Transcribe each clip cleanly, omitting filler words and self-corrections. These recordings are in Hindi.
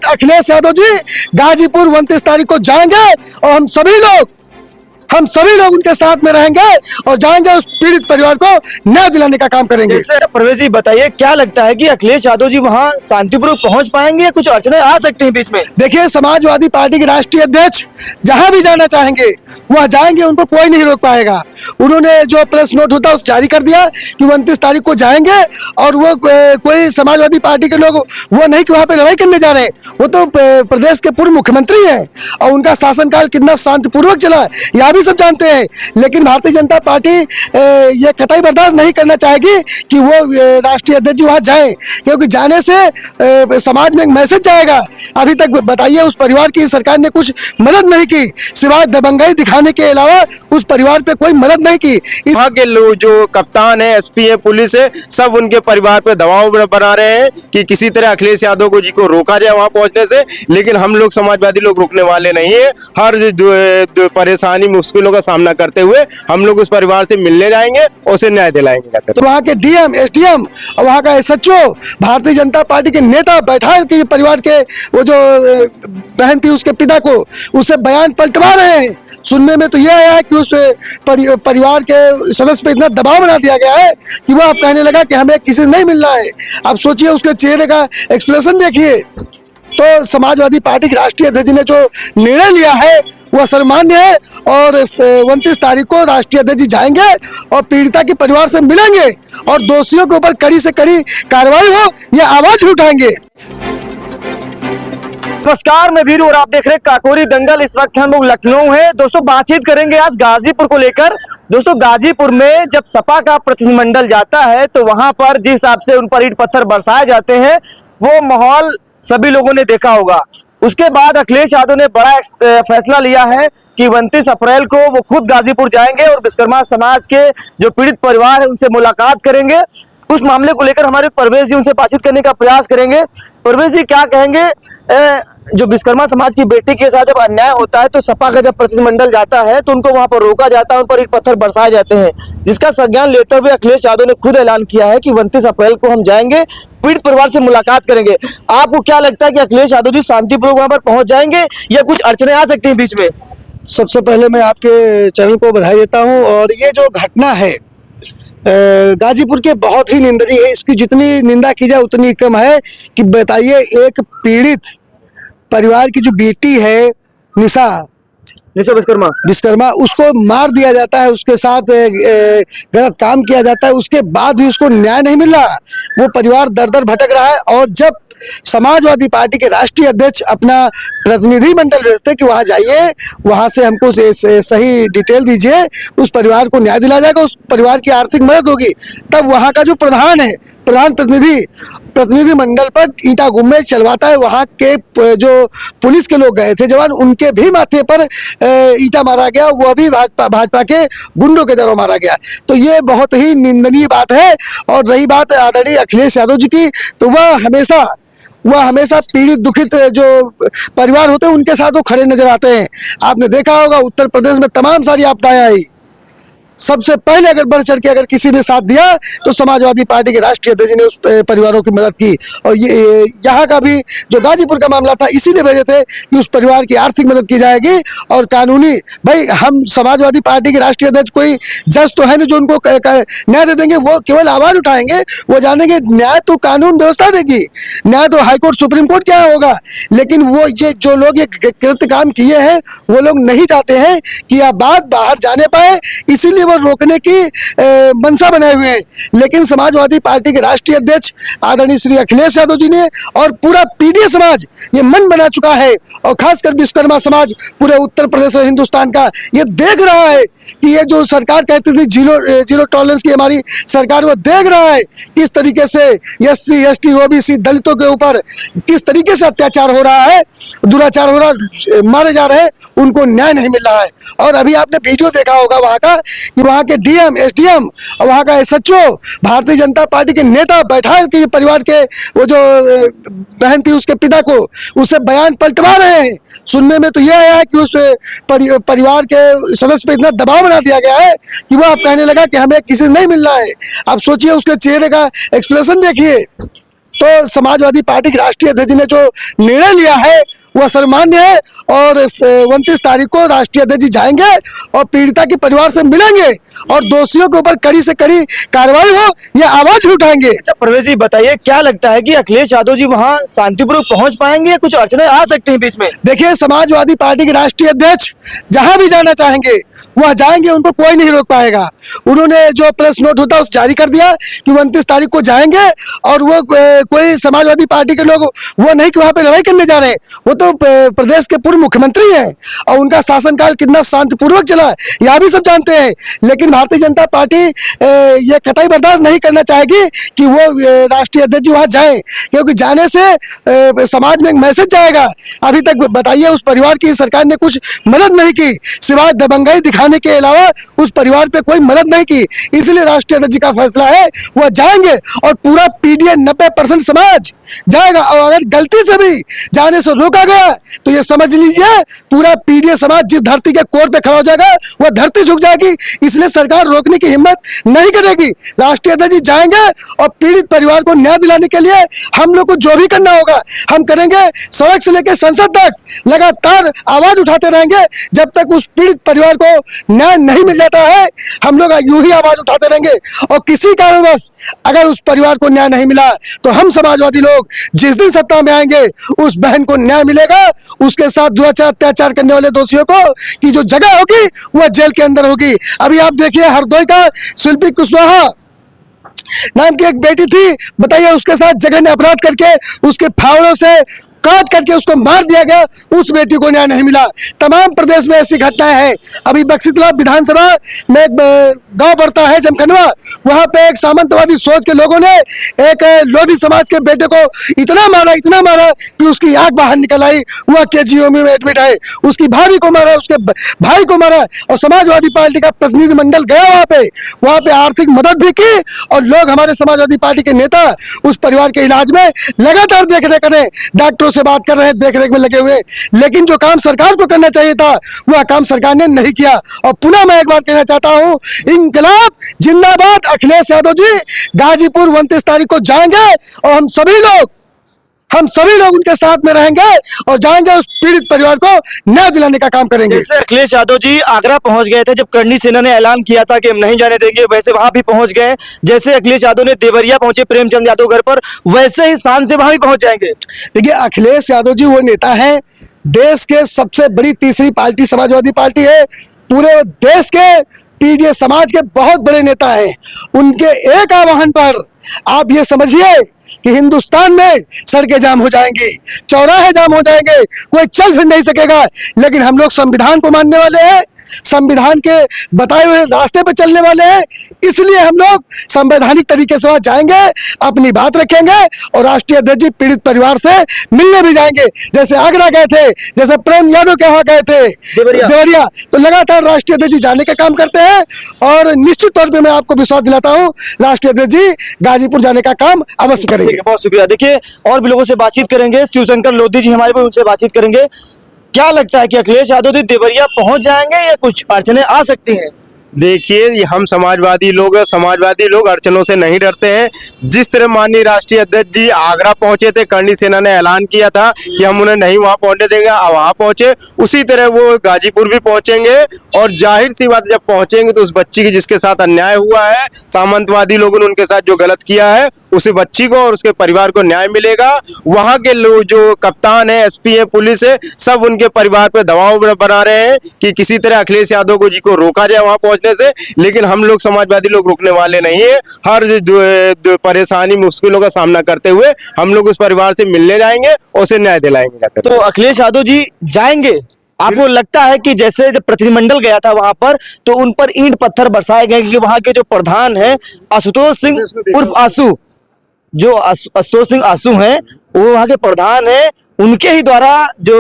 अखिलेश यादव जी गाजीपुर 29 तारीख को जाएंगे और हम सभी लोग उनके साथ में रहेंगे और जाएंगे उस पीड़ित परिवार को न्याय दिलाने का काम करेंगे। जैसे परवेज जी बताइए, क्या लगता है कि अखिलेश यादव जी वहां शांतिपूर्वक पहुंच पाएंगे या कुछ अड़चने आ सकते हैं बीच में? देखिए, समाजवादी पार्टी के राष्ट्रीय अध्यक्ष जहां भी जाना चाहेंगे वह जाएंगे, उनको कोई नहीं रोक पाएगा। उन्होंने जो प्रेस नोट होता है उस जारी कर दिया कि 29 तारीख को जाएंगे और वो कोई समाजवादी पार्टी के लोग वो नहीं कि वहां पे लड़ाई करने जा रहे हैं। वो तो प्रदेश के पूर्व मुख्यमंत्री हैं और उनका शासनकाल कितना शांतिपूर्वक चला यह भी सब जानते हैं। लेकिन भारतीय जनता पार्टी ये कतई बर्दाश्त नहीं करना चाहेगी कि वो राष्ट्रीय अध्यक्ष जी वहां जाए, क्योंकि जाने से समाज में एक मैसेज जाएगा। अभी तक बताइए, उस परिवार की सरकार ने कुछ मदद नहीं की, सिवाय दबंगाई दिखाने के अलावा उस परिवार पे कोई मदद नहीं की। वहाँ के लोग जो कप्तान है, एसपी है, पुलिस है, सब उनके परिवार पे दबाव बना रहे हैं कि किसी तरह अखिलेश यादव जी को रोका जाए वहां पहुंचने से। लेकिन हम लोग समाजवादी लोग रुकने वाले नहीं है। हर परेशानी मुश्किलों का सामना करते हुए हम लोग उस परिवार से मिलने जाएंगे और उसे न्याय दिलाएंगे। तो वहाँ के डीएम, एसडीएम और वहाँ का एसएचओ, भारतीय जनता पार्टी के नेता बैठा के परिवार के वो जो बहन थी उसके पिता को उसे बयान पलटवा रहे हैं। सुनने में तो यह आया है कि उस परिवार के सदस्य पे इतना दबाव बना दिया गया है कि वो अब कहने लगा कि हमें किसी से नहीं मिलना है। अब सोचिए, उसके चेहरे का एक्सप्रेशन देखिए। तो समाजवादी पार्टी के राष्ट्रीय अध्यक्ष ने जो निर्णय लिया है वह सर्वमान्य है और 29 तारीख को राष्ट्रीय अध्यक्ष जी जाएंगे और पीड़िता के परिवार से मिलेंगे और दोषियों के ऊपर कड़ी से कड़ी कार्रवाई हो, यह आवाज भी उठाएंगे। नमस्कार, मैं वीरू और आप देख रहे हैं काकोरी दंगल। इस वक्त हम लोग लखनऊ है दोस्तों, बातचीत करेंगे आज गाजीपुर को लेकर। दोस्तों, गाजीपुर में जब सपा का प्रतिनिधिमंडल जाता है तो वहां पर जिस हिसाब से उन पर ईंट पत्थर बरसाए जाते हैं वो माहौल सभी लोगों ने देखा होगा। उसके बाद अखिलेश यादव ने बड़ा फैसला लिया है कि 29 अप्रैल को वो खुद गाजीपुर जाएंगे और विश्वकर्मा समाज के जो पीड़ित परिवार है उनसे मुलाकात करेंगे। उस मामले को लेकर हमारे परवेज जी उनसे बातचीत करने का प्रयास करेंगे। परवेज जी, क्या कहेंगे, जो विश्वकर्मा समाज की बेटी के साथ जब अन्याय होता है तो सपा का जब प्रतिनिधिमंडल जाता है तो उनको वहां पर रोका जाता है, उन पर ईंट पत्थर बरसाए जाते हैं, जिसका संज्ञान लेते हुए अखिलेश यादव ने खुद ऐलान किया है कि 29 अप्रैल को हम जाएंगे, पीड़ित परिवार से मुलाकात करेंगे। आपको क्या लगता है कि अखिलेश यादव जी शांतिपूर्वक वहां पर पहुंच जाएंगे या कुछ अड़चने आ सकती हैं बीच में? सबसे पहले मैं आपके चैनल को बधाई देता हूँ। और ये जो घटना है गाजीपुर के बहुत ही निंदनीय है। इसकी जितनी निंदा की जाए उतनी कम है। कि बताइए, एक पीड़ित परिवार की जो बेटी है निशा विश्वकर्मा, उसको मार दिया जाता है, उसके साथ गलत काम किया जाता है, उसके बाद भी उसको न्याय नहीं मिल रहा। वो परिवार दर दर भटक रहा है। और जब समाजवादी पार्टी के राष्ट्रीय अध्यक्ष अपना प्रतिनिधि मंडल भेजते कि वहां जाइए, वहां से हमको सही डिटेल दीजिए, उस परिवार को न्याय दिलाया जाएगा, उस परिवार की आर्थिक मदद होगी, तब वहां का जो प्रधान है, प्रधान प्रतिनिधि मंडल पर ईंटा गुम्मे चलवाता है। वहां के जो पुलिस के लोग गए थे जवान, उनके भी माथे पर ईंटा मारा गया, वह भी भाजपा के गुंडों के द्वारा मारा गया। तो ये बहुत ही निंदनीय बात है। और रही बात आदरणीय अखिलेश यादव जी की, तो वह हमेशा पीड़ित दुखित जो परिवार होते हैं उनके साथ वो खड़े नजर आते हैं। आपने देखा होगा उत्तर प्रदेश में तमाम सारी आपदाएं आई, सबसे पहले अगर बढ़ चढ़ के अगर किसी ने साथ दिया तो समाजवादी पार्टी के राष्ट्रीय अध्यक्ष ने उस परिवारों की मदद की। और ये यहाँ का भी जो गाजीपुर का मामला था, इसीलिए भेजे थे कि उस परिवार की आर्थिक मदद की जाएगी और कानूनी, भाई हम समाजवादी पार्टी के राष्ट्रीय अध्यक्ष कोई जज तो है नहीं जो उनको न्याय दे देंगे। वो केवल आवाज उठाएंगे, वो जानेंगे न्याय तो कानून व्यवस्था देगी, न्याय तो हाईकोर्ट सुप्रीम कोर्ट क्या होगा। लेकिन वो ये जो लोग ये कृत्य काम किए हैं वो लोग नहीं चाहते हैं कि यह बात बाहर जाने पाए, इसीलिए वो रोकने की मंशा बनाए हुए हैं। लेकिन समाजवादी पार्टी के राष्ट्रीय अध्यक्ष आदरणीय श्री अखिलेश यादव जी ने और पूरा पीडीए समाज ये मन बना चुका है, और खासकर विश्वकर्मा समाज पूरे उत्तर प्रदेश और हिंदुस्तान का ये देख रहा है कि ये जो सरकार कहती थी जीरो टॉलरेंस की हमारी सरकार, वो देख रहा है किस तरीके से एससी एसटी ओबीसी दलितों के ऊपर किस तरीके से अत्याचार हो रहा है, दुराचार हो रहा है, मारे जा रहे हैं, उनको न्याय नहीं मिल रहा है। और अभी आपने वीडियो देखा होगा वहाँ का कि वहाँ के डीएम, एसडीएम और वहाँ का एसएचओ, भारतीय जनता पार्टी के नेता बैठा के परिवार के वो जो बहन थी उसके पिता को उसे बयान पलटवा रहे हैं। सुनने में तो यह आया है कि उस परिवार के सदस्य पे इतना दबाव बना दिया गया है कि वो अब कहने लगा कि हमें किसी से नहीं मिलना है। आप सोचिए, उसके चेहरे का एक्सप्रेशन देखिए। तो समाजवादी पार्टी के राष्ट्रीय अध्यक्ष ने जो निर्णय लिया है वह सर्वमान्य है और 29 तारीख को राष्ट्रीय अध्यक्ष जी जाएंगे और पीड़िता के परिवार से मिलेंगे और दोषियों के ऊपर कड़ी से कड़ी कार्रवाई हो ये आवाज भी उठाएंगे। अच्छा प्रवेश जी बताइए, क्या लगता है कि अखिलेश यादव जी वहां शांतिपूर्वक पहुंच पाएंगे या कुछ अड़चने आ सकती हैं बीच में? देखिए, समाजवादी पार्टी के राष्ट्रीय अध्यक्ष जहां भी जाना चाहेंगे वह जाएंगे, उनको कोई नहीं रोक पाएगा। उन्होंने जो प्रेस नोट होता है उस जारी कर दिया कि 29 तारीख को जाएंगे और वो कोई समाजवादी पार्टी के लोग वो नहीं कि वहां पे लड़ाई करने जा रहे हैं। वो तो प्रदेश के पूर्व मुख्यमंत्री हैं और उनका शासनकाल कितना शांतिपूर्वक चला यह भी सब जानते हैं। लेकिन भारतीय जनता पार्टी ये कतई बर्दाश्त नहीं करना चाहेगी कि वो राष्ट्रीय अध्यक्ष जी वहां जाए, क्योंकि जाने से समाज में एक मैसेज जाएगा। अभी तक बताइए उस परिवार की सरकार ने कुछ मदद नहीं की, सिवाय दबंगाई दिखाने के अलावा उस परिवार पे कोई मदद नहीं की। इसलिए राष्ट्रीय अध्यक्ष जी का फैसला है वह जाएंगे और पूरा पीडीए 90% समाज जाएगा। और अगर गलती से भी जाने से रोका गया तो ये समझ लीजिए पूरा पीडीए समाज जिस धरती के कोर पे खड़ा हो जाएगा वह धरती झुक जाएगी। इसलिए सरकार रोकने की हिम्मत नहीं करेगी। राष्ट्रीय अध्यक्ष जी जाएंगे और पीड़ित परिवार को न्याय दिलाने के लिए हम लोग को जो भी करना होगा हम करेंगे। सड़क से लेकर संसद तक लगातार आवाज उठाते रहेंगे जब तक उस पीड़ित परिवार को न्याय नहीं मिल जाता है। हम लोग यूं ही आवाज उठाते रहेंगे और किसी कारणवश अगर उस परिवार को न्याय नहीं मिला तो हम समाजवादी लोग जिस दिन सत्ता में आएंगे उस बहन को न्याय मिलेगा। उसके साथ दुराचार अत्याचार करने वाले दोषियों को की जो जगह होगी वह जेल के अंदर होगी। अभी आप देखिए हरदोई का शिल्पी कुशवाहा नाम की एक बेटी थी, बताइए उसके साथ जघन्य अपराध करके उसके फावड़ों से काट करके उसको मार दिया गया, उस बेटी को न्याय नहीं मिला। तमाम प्रदेश में ऐसी घटनाएं हैं। अभी बक्सीतलाब विधानसभा में एक गांव पड़ता है जमखनवा, वहां पे एक सामंतवादी सोच के लोगों ने एक लोधी समाज के बेटे को इतना मारा कि उसकी आंख बाहर निकल आई। वह केजीएमयू में एडमिट है। उसकी भाभी को मारा, उसके भाई को मारा और समाजवादी पार्टी का प्रतिनिधिमंडल गया वहां पे आर्थिक मदद भी की और लोग हमारे समाजवादी पार्टी के नेता उस परिवार के इलाज में लगातार देख रेख करें, डॉक्टरों से बात कर रहे हैं, देख रेख में लगे हुए। लेकिन जो काम सरकार को करना चाहिए था वह काम सरकार ने नहीं किया। और पुनः मैं एक बार कहना चाहता हूं, इंकलाब जिंदाबाद। अखिलेश यादव जी गाजीपुर 29 तारीख को जाएंगे और हम सभी लोग उनके साथ में रहेंगे और जाएंगे उस पीड़ित परिवार को न्याय दिलाने का काम करेंगे। जैसे अखिलेश यादव जी आगरा पहुंच गए थे जब करणी सेना ने ऐलान किया था कि हम नहीं जाने देंगे, वैसे वहां भी पहुंच गए। जैसे अखिलेश यादव ने देवरिया पहुंचे प्रेमचंद यादव घर पर, वैसे ही शान से वहां भी पहुंच जाएंगे। देखिए, अखिलेश यादव जी वो नेता है, देश के सबसे बड़ी तीसरी पार्टी समाजवादी पार्टी है। पूरे देश के पीडीए समाज के बहुत बड़े नेता हैं। उनके एक आह्वान पर आप ये समझिए कि हिंदुस्तान में सड़कें जाम हो जाएंगी, चौराहे जाम हो जाएंगे, कोई चल फिर नहीं सकेगा। लेकिन हम लोग संविधान को मानने वाले हैं, संविधान के बताए हुए रास्ते पर चलने वाले हैं। इसलिए हम लोग संवैधानिक तरीके से वहां जाएंगे, अपनी बात रखेंगे और राष्ट्रीय अध्यक्ष जी पीड़ित परिवार से मिलने भी जाएंगे। जैसे आगरा गए थे, जैसे प्रेम यादव के वहां गए थे देवरिया, तो लगातार राष्ट्रीय अध्यक्ष जी जाने का काम करते हैं। और निश्चित तौर पर मैं आपको विश्वास दिलाता हूँ राष्ट्रीय अध्यक्ष जी गाजीपुर जाने का काम अवश्य करेंगे। बहुत शुक्रिया। देखिए और भी लोगों से बातचीत करेंगे, शिवशंकर लोधी जी हमारे पास, उनसे बातचीत करेंगे। क्या लगता है कि अखिलेश यादव जी देवरिया पहुंच जाएंगे या कुछ अड़चने आ सकती हैं? देखिए, ये हम समाजवादी लोग अड़चनों से नहीं डरते हैं। जिस तरह माननीय राष्ट्रीय अध्यक्ष जी आगरा पहुंचे थे, करणी सेना ने ऐलान किया था कि हम उन्हें नहीं वहां पहुंचने देंगे, वहां पहुंचे, उसी तरह वो गाजीपुर भी पहुंचेंगे। और जाहिर सी बात, जब पहुंचेंगे तो उस बच्ची की जिसके साथ अन्याय हुआ है, सामंतवादी लोगों ने उनके साथ जो गलत किया है, उसी बच्ची को और उसके परिवार को न्याय मिलेगा। वहां के लोग जो कप्तान है, एसपी है, पुलिस है, सब उनके परिवार पे दबाव बना रहे हैं कि किसी तरह अखिलेश यादव जी को रोका जाए वहां पहुंचने से। लेकिन हम लोग समाजवादी लोग रुकने वाले नहीं है। हर परेशानी मुश्किलों का सामना करते हुए हम लोग उस परिवार से मिलने जाएंगे और उसे न्याय दिलाएंगे। तो अखिलेश यादव जी जाएंगे? आपको लगता है कि जैसे जब प्रतिनिधिमंडल गया था वहां पर तो उन पर ईंट पत्थर बरसाए गए, क्योंकि वहां के जो प्रधान है आशुतोष सिंह उर्फ आशु, जो आशुतोष सिंह आशु हैं, वो वहाँ के प्रधान है, उनके ही द्वारा जो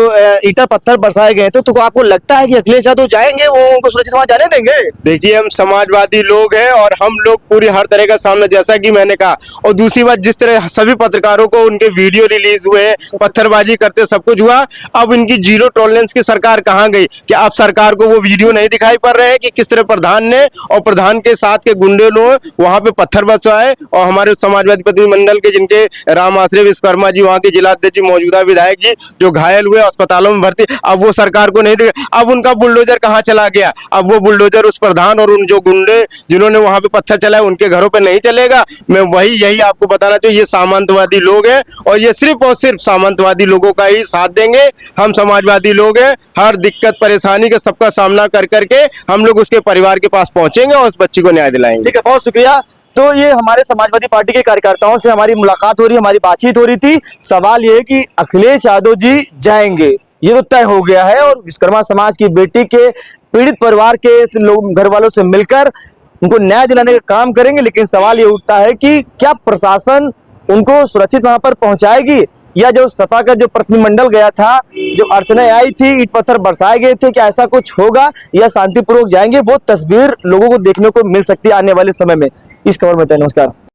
ईटा पत्थर बरसाए गए थे, तो आपको लगता है कि अखिलेश यादव जाएंगे, वो उनको सुरक्षित वहां जाने देंगे? देखिए, हम समाजवादी लोग हैं और हम लोग पूरी हर तरह का सामना, जैसा कि मैंने कहा। और दूसरी बात, जिस तरह सभी पत्रकारों को उनके वीडियो रिलीज हुए, पत्थरबाजी करते सब कुछ हुआ, अब इनकी जीरो टॉलरेंस की सरकार कहाँ गई? क्या अब सरकार को वो वीडियो नहीं दिखाई पड़ रहे हैं कि किस तरह प्रधान ने और प्रधान के साथ के गुंडे लोग वहां पे पत्थर बरसाए? और हमारे समाजवादी प्रतिनिधिमंडल के जिनके राम आश्रय विश्वकर्मा जी, वहां के जिलाध्यक्ष जी, मौजूदा विधायक जी जो घायल हुए, अस्पतालों में भर्ती, अब वो सरकार को नहीं दिखा। अब उनका बुलडोजर कहाँ चला गया? अब वो बुलडोजर उस प्रधान और उन जो गुंडे जिन्होंने वहां पे पत्थर चलाए उनके घरों पे नहीं चलेगा। मैं यही आपको बताना चाहिए, ये सामंतवादी लोग हैं और ये सिर्फ और सिर्फ सामंतवादी लोगों का ही साथ देंगे। हम समाजवादी लोग हैं, हर दिक्कत परेशानी का सबका सामना कर करके हम लोग उसके परिवार के पास पहुंचेंगे और उस बच्ची को न्याय दिलाएंगे। ठीक है, बहुत शुक्रिया। तो ये हमारे समाजवादी पार्टी के कार्यकर्ताओं से हमारी मुलाकात हो रही, हमारी बातचीत हो रही थी। सवाल ये है कि अखिलेश यादव जी जाएंगे, ये तो तय हो गया है, और विश्वकर्मा समाज की बेटी के पीड़ित परिवार के लोग घर वालों से मिलकर उनको न्याय दिलाने का काम करेंगे। लेकिन सवाल ये उठता है कि क्या प्रशासन उनको सुरक्षित वहां पर पहुंचाएगी, या जो सपा का जो प्रतिनिधिमंडल गया था, जो अर्चनाएं आई थी, ईंट पत्थर बरसाए गए थे, क्या ऐसा कुछ होगा या शांतिपूर्वक जाएंगे? वो तस्वीर लोगों को देखने को मिल सकती है आने वाले समय में। इस खबर में नमस्कार।